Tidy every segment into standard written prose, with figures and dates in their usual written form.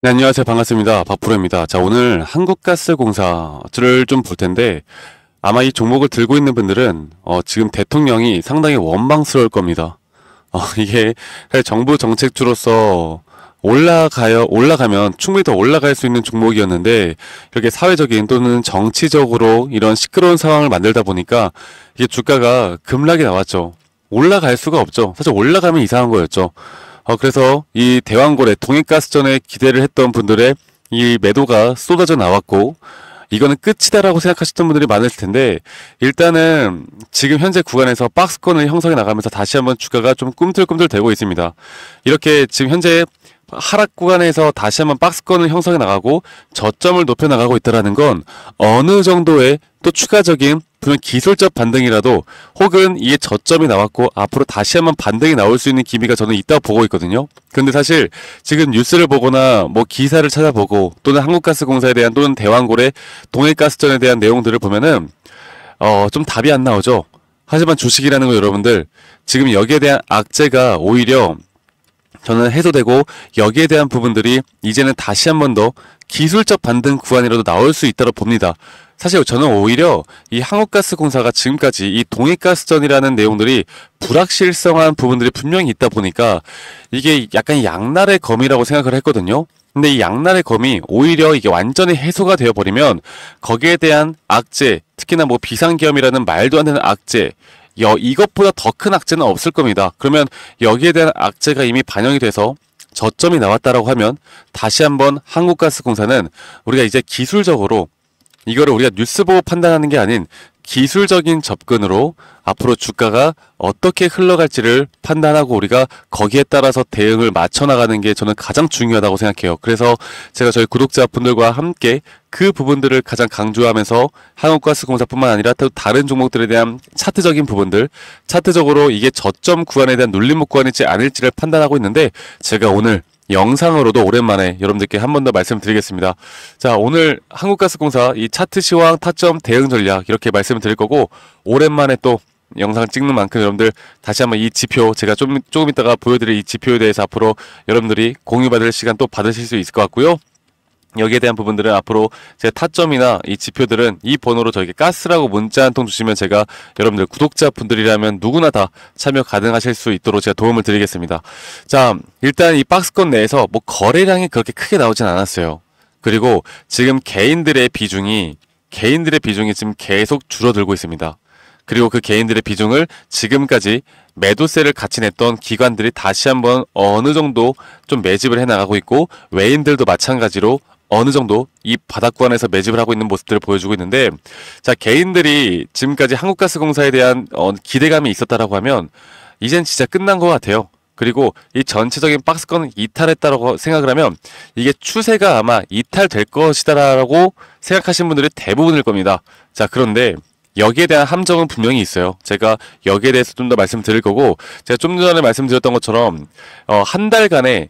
네, 안녕하세요. 반갑습니다. 박프로입니다. 자, 오늘 한국가스공사를 좀 볼 텐데, 아마 이 종목을 들고 있는 분들은, 지금 대통령이 상당히 원망스러울 겁니다. 이게 사실 정부 정책주로서 올라가면 충분히 더 올라갈 수 있는 종목이었는데, 이렇게 사회적인 또는 정치적으로 이런 시끄러운 상황을 만들다 보니까, 이게 주가가 급락이 나왔죠. 올라갈 수가 없죠. 사실 올라가면 이상한 거였죠. 그래서 이 대왕고래 동해가스전에 기대를 했던 분들의 이 매도가 쏟아져 나왔고, 이거는 끝이다라고 생각하셨던 분들이 많을 텐데, 일단은 지금 현재 구간에서 박스권을 형성해 나가면서 다시 한번 주가가 좀 꿈틀꿈틀 되고 있습니다. 이렇게 지금 현재 하락 구간에서 다시 한번 박스권을 형성해 나가고 저점을 높여 나가고 있다라는 건 어느 정도의 또 추가적인 분명 기술적 반등이라도, 혹은 이게 저점이 나왔고 앞으로 다시 한번 반등이 나올 수 있는 기미가 저는 있다고 보고 있거든요. 근데 사실 지금 뉴스를 보거나 뭐 기사를 찾아보고 또는 한국가스공사에 대한 또는 대왕고래 동해가스전에 대한 내용들을 보면은 좀 답이 안 나오죠. 하지만 주식이라는 거, 여러분들, 지금 여기에 대한 악재가 오히려 저는 해소되고, 여기에 대한 부분들이 이제는 다시 한 번 더 기술적 반등 구간이라도 나올 수 있다고 봅니다. 사실 저는 오히려 이 한국가스공사가 지금까지 이 동해가스전이라는 내용들이 불확실성한 부분들이 분명히 있다 보니까 이게 약간 양날의 검이라고 생각을 했거든요. 근데 이 양날의 검이 오히려 이게 완전히 해소가 되어버리면 거기에 대한 악재, 특히나 뭐 비상계엄이라는 말도 안 되는 악재, 이것보다 더 큰 악재는 없을 겁니다. 그러면 여기에 대한 악재가 이미 반영이 돼서 저점이 나왔다라고 하면 다시 한번 한국가스공사는 우리가 이제 기술적으로, 이거를 우리가 뉴스 보고 판단하는 게 아닌 기술적인 접근으로 앞으로 주가가 어떻게 흘러갈지를 판단하고 우리가 거기에 따라서 대응을 맞춰 나가는 게 저는 가장 중요하다고 생각해요. 그래서 제가 저희 구독자분들과 함께 그 부분들을 가장 강조하면서 한국가스공사뿐만 아니라 또 다른 종목들에 대한 차트적인 부분들, 차트적으로 이게 저점 구간에 대한 눌림목 구간일지 아닐지를 판단하고 있는데, 제가 오늘 영상으로도 오랜만에 여러분들께 한 번 더 말씀드리겠습니다. 자, 오늘 한국가스공사 이 차트 시황 타점 대응 전략 이렇게 말씀을 드릴 거고, 오랜만에 또 영상 찍는 만큼 여러분들 다시 한번 이 지표, 제가 조금 있다가 보여드릴 이 지표에 대해서 앞으로 여러분들이 공유받을 시간 또 받으실 수 있을 것 같고요. 여기에 대한 부분들은 앞으로 제 타점이나 이 지표들은 이 번호로 저에게 가스라고 문자 한 통 주시면 제가 여러분들 구독자분들이라면 누구나 다 참여 가능하실 수 있도록 제가 도움을 드리겠습니다. 자, 일단 이 박스권 내에서 뭐 거래량이 그렇게 크게 나오진 않았어요. 그리고 지금 개인들의 비중이 지금 계속 줄어들고 있습니다. 그리고 그 개인들의 비중을 지금까지 매도세를 같이 냈던 기관들이 다시 한번 어느 정도 좀 매집을 해나가고 있고, 외인들도 마찬가지로 어느 정도 이 바닥권에서 매집을 하고 있는 모습들을 보여주고 있는데, 자, 개인들이 지금까지 한국가스공사에 대한 기대감이 있었다라고 하면 이젠 진짜 끝난 것 같아요. 그리고 이 전체적인 박스권을 이탈했다라고 생각을 하면 이게 추세가 아마 이탈될 것이다라고 생각하시는 분들이 대부분일 겁니다. 자, 그런데 여기에 대한 함정은 분명히 있어요. 제가 여기에 대해서 좀 더 말씀드릴 거고, 제가 좀 전에 말씀드렸던 것처럼 한 달간의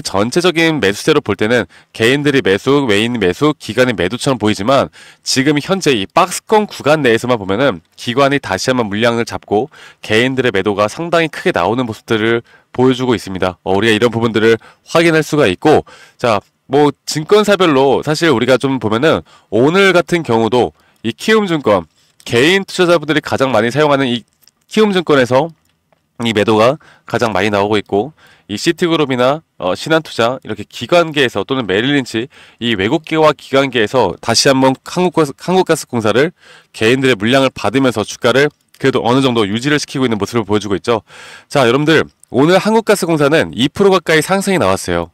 전체적인 매수세로 볼 때는 개인들이 매수, 외인 매수, 기관이 매도처럼 보이지만, 지금 현재 이 박스권 구간 내에서만 보면은 기관이 다시 한번 물량을 잡고 개인들의 매도가 상당히 크게 나오는 모습들을 보여주고 있습니다. 우리가 이런 부분들을 확인할 수가 있고, 자, 뭐 증권사별로 사실 우리가 좀 보면은 오늘 같은 경우도 이 키움증권, 개인 투자자분들이 가장 많이 사용하는 이 키움증권에서 이 매도가 가장 많이 나오고 있고, 이 시티그룹이나 신한투자, 이렇게 기관계에서 또는 메릴린치, 이 외국계와 기관계에서 다시 한번 한국가스공사를 개인들의 물량을 받으면서 주가를 그래도 어느 정도 유지를 시키고 있는 모습을 보여주고 있죠. 자, 여러분들, 오늘 한국가스공사는 2% 가까이 상승이 나왔어요.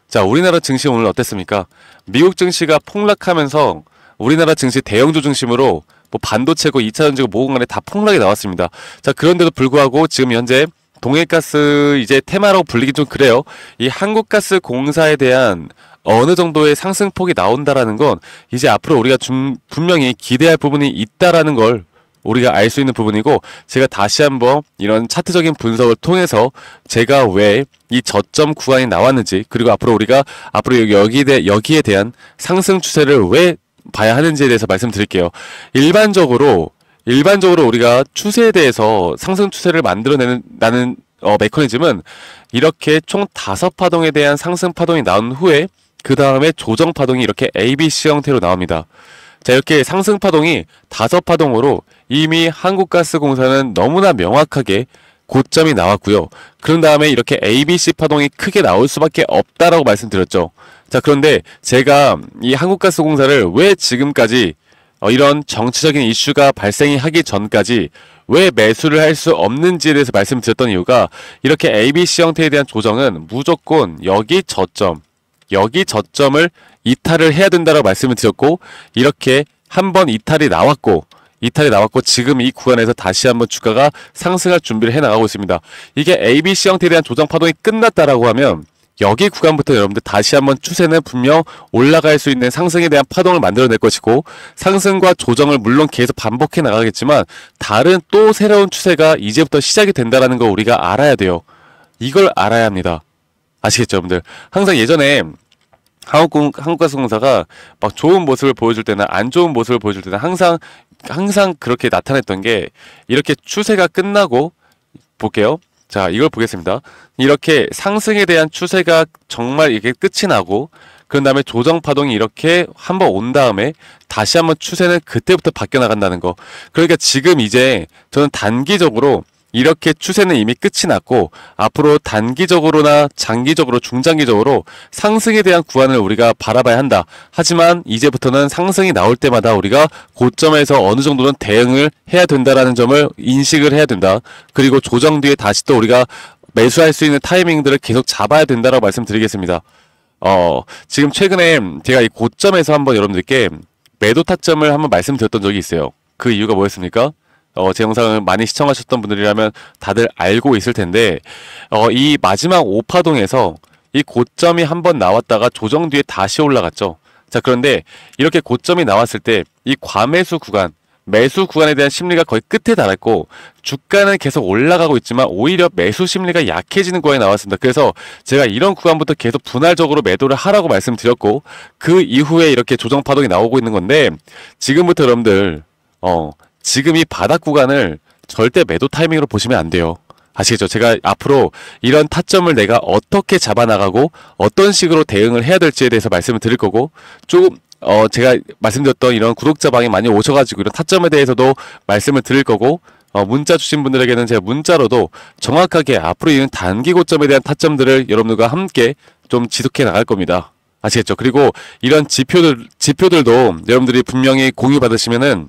자, 우리나라 증시 오늘 어땠습니까? 미국 증시가 폭락하면서 우리나라 증시 대형주 중심으로 뭐 반도체고 2차전지고 뭐고 간에 다 폭락이 나왔습니다. 자, 그런데도 불구하고 지금 현재 동해가스 이제 테마라고 불리긴 좀 그래요. 이 한국가스공사에 대한 어느 정도의 상승폭이 나온다라는 건 이제 앞으로 우리가 분명히 기대할 부분이 있다라는 걸 우리가 알 수 있는 부분이고, 제가 다시 한번 이런 차트적인 분석을 통해서 제가 왜 이 저점 구간이 나왔는지, 그리고 앞으로 우리가 여기에 대한 상승 추세를 왜 봐야 하는지에 대해서 말씀드릴게요. 일반적으로 우리가 추세에 대해서 상승 추세를 만들어내는 메커니즘은 이렇게 총 5파동에 대한 상승 파동이 나온 후에 그 다음에 조정 파동이 이렇게 ABC 형태로 나옵니다. 자, 이렇게 상승 파동이 5파동으로 이미 한국가스공사는 너무나 명확하게 고점이 나왔고요. 그런 다음에 이렇게 ABC 파동이 크게 나올 수밖에 없다라고 말씀드렸죠. 자, 그런데 제가 이 한국가스공사를 왜 지금까지 이런 정치적인 이슈가 발생이 하기 전까지 왜 매수를 할 수 없는지에 대해서 말씀드렸던 이유가 이렇게 ABC 형태에 대한 조정은 무조건 여기 저점을 이탈을 해야 된다라고 말씀을 드렸고, 이렇게 한번 이탈이 나왔고 지금 이 구간에서 다시 한번 주가가 상승할 준비를 해 나가고 있습니다. 이게 ABC 형태에 대한 조정 파동이 끝났다라고 하면 여기 구간부터 여러분들 다시 한번 추세는 분명 올라갈 수 있는 상승에 대한 파동을 만들어낼 것이고, 상승과 조정을 물론 계속 반복해 나가겠지만 다른 또 새로운 추세가 이제부터 시작이 된다라는 거 우리가 알아야 돼요. 이걸 알아야 합니다. 아시겠죠, 여러분들? 항상 예전에 한국가스공사가 막 좋은 모습을 보여줄 때나 안 좋은 모습을 보여줄 때나 항상 그렇게 나타냈던 게, 이렇게 추세가 끝나고 볼게요. 자, 이걸 보겠습니다. 이렇게 상승에 대한 추세가 정말 이게 끝이 나고, 그런 다음에 조정 파동이 이렇게 한번 온 다음에 다시 한번 추세는 그때부터 바뀌어 나간다는 거. 그러니까 지금 이제 저는 단기적으로 이렇게 추세는 이미 끝이 났고, 앞으로 단기적으로나 장기적으로, 중장기적으로 상승에 대한 구간을 우리가 바라봐야 한다. 하지만 이제부터는 상승이 나올 때마다 우리가 고점에서 어느 정도는 대응을 해야 된다라는 점을 인식을 해야 된다. 그리고 조정 뒤에 다시 또 우리가 매수할 수 있는 타이밍들을 계속 잡아야 된다라고 말씀드리겠습니다. 지금 최근에 제가 이 고점에서 한번 여러분들께 매도 타점을 한번 말씀드렸던 적이 있어요. 그 이유가 뭐였습니까? 제 영상을 많이 시청하셨던 분들이라면 다들 알고 있을 텐데, 이 마지막 5파동에서 이 고점이 한번 나왔다가 조정 뒤에 다시 올라갔죠. 자, 그런데 이렇게 고점이 나왔을 때 이 과매수 구간, 매수 구간에 대한 심리가 거의 끝에 달했고, 주가는 계속 올라가고 있지만 오히려 매수 심리가 약해지는 구간이 나왔습니다. 그래서 제가 이런 구간부터 계속 분할적으로 매도를 하라고 말씀드렸고, 그 이후에 이렇게 조정 파동이 나오고 있는 건데, 지금부터 여러분들 지금 이 바닥 구간을 절대 매도 타이밍으로 보시면 안 돼요. 아시겠죠? 제가 앞으로 이런 타점을 내가 어떻게 잡아나가고 어떤 식으로 대응을 해야 될지에 대해서 말씀을 드릴 거고, 조금 제가 말씀드렸던 이런 구독자 방에 많이 오셔가지고 이런 타점에 대해서도 말씀을 드릴 거고, 문자 주신 분들에게는 제가 문자로도 정확하게 앞으로 있는 단기 고점에 대한 타점들을 여러분들과 함께 좀 지속해 나갈 겁니다. 아시겠죠? 그리고 이런 지표들도 여러분들이 분명히 공유 받으시면은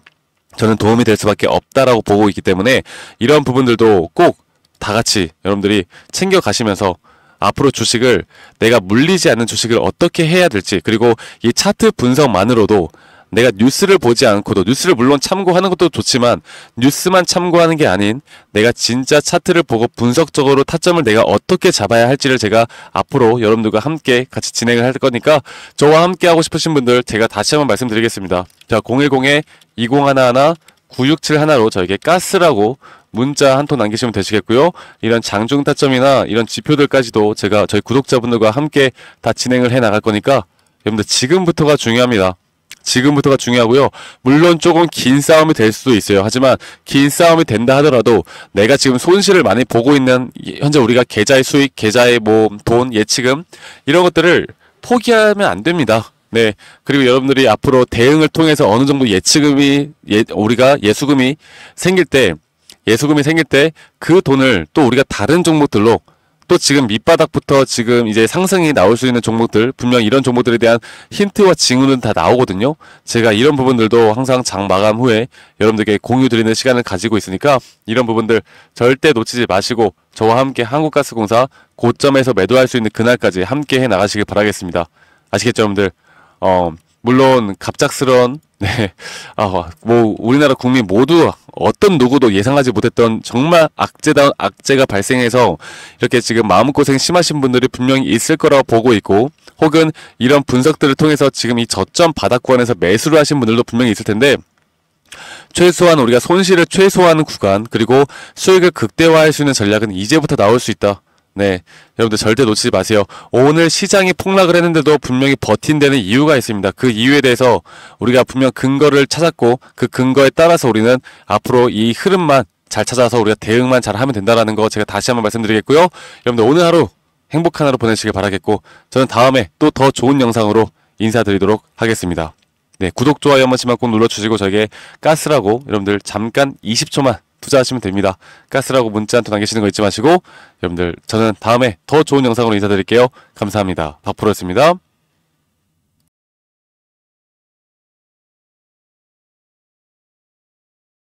저는 도움이 될 수밖에 없다라고 보고 있기 때문에, 이런 부분들도 꼭 다 같이 여러분들이 챙겨 가시면서 앞으로 주식을, 내가 물리지 않는 주식을 어떻게 해야 될지, 그리고 이 차트 분석만으로도 내가 뉴스를 보지 않고도, 뉴스를 물론 참고하는 것도 좋지만 뉴스만 참고하는 게 아닌 내가 진짜 차트를 보고 분석적으로 타점을 내가 어떻게 잡아야 할지를 제가 앞으로 여러분들과 함께 같이 진행을 할 거니까, 저와 함께 하고 싶으신 분들 제가 다시 한번 말씀드리겠습니다. 자, 010-2011-9671로 저에게 가스라고 문자 한 통 남기시면 되시겠고요. 이런 장중 타점이나 이런 지표들까지도 제가 저희 구독자분들과 함께 다 진행을 해 나갈 거니까 여러분들 지금부터가 중요합니다. 지금부터가 중요하고요. 물론 조금 긴 싸움이 될 수도 있어요. 하지만 긴 싸움이 된다 하더라도 내가 지금 손실을 많이 보고 있는, 현재 우리가 계좌의 수익, 계좌의 돈, 예치금 이런 것들을 포기하면 안 됩니다. 네. 그리고 여러분들이 앞으로 대응을 통해서 어느 정도 우리가 예수금이 생길 때 그 돈을 또 우리가 다른 종목들로, 또 지금 밑바닥부터 지금 이제 상승이 나올 수 있는 종목들, 분명 이런 종목들에 대한 힌트와 징후는 다 나오거든요. 제가 이런 부분들도 항상 장 마감 후에 여러분들께 공유 드리는 시간을 가지고 있으니까 이런 부분들 절대 놓치지 마시고 저와 함께 한국가스공사 고점에서 매도할 수 있는 그날까지 함께 해 나가시길 바라겠습니다. 아시겠죠, 여러분들? 물론 갑작스런 우리나라 국민 모두 어떤 누구도 예상하지 못했던 정말 악재다운 악재가 발생해서 이렇게 지금 마음고생 심하신 분들이 분명히 있을 거라고 보고 있고, 혹은 이런 분석들을 통해서 지금 이 저점 바닥 구간에서 매수를 하신 분들도 분명히 있을 텐데, 최소한 우리가 손실을 최소화하는 구간, 그리고 수익을 극대화할 수 있는 전략은 이제부터 나올 수 있다. 네, 여러분들 절대 놓치지 마세요. 오늘 시장이 폭락을 했는데도 분명히 버틴 데는 이유가 있습니다. 그 이유에 대해서 우리가 분명 근거를 찾았고, 그 근거에 따라서 우리는 앞으로 이 흐름만 잘 찾아서 우리가 대응만 잘 하면 된다라는 거 제가 다시 한번 말씀드리겠고요. 여러분들 오늘 하루 행복한 하루 보내시길 바라겠고, 저는 다음에 또 더 좋은 영상으로 인사드리도록 하겠습니다. 네, 구독, 좋아요 한 번씩만 꼭 눌러주시고, 저에게 가스라고 여러분들 잠깐 20초만 투자하시면 됩니다. 가스라고 문자 한 통 남기시는 거 잊지 마시고, 여러분들 저는 다음에 더 좋은 영상으로 인사드릴게요. 감사합니다. 박프로였습니다.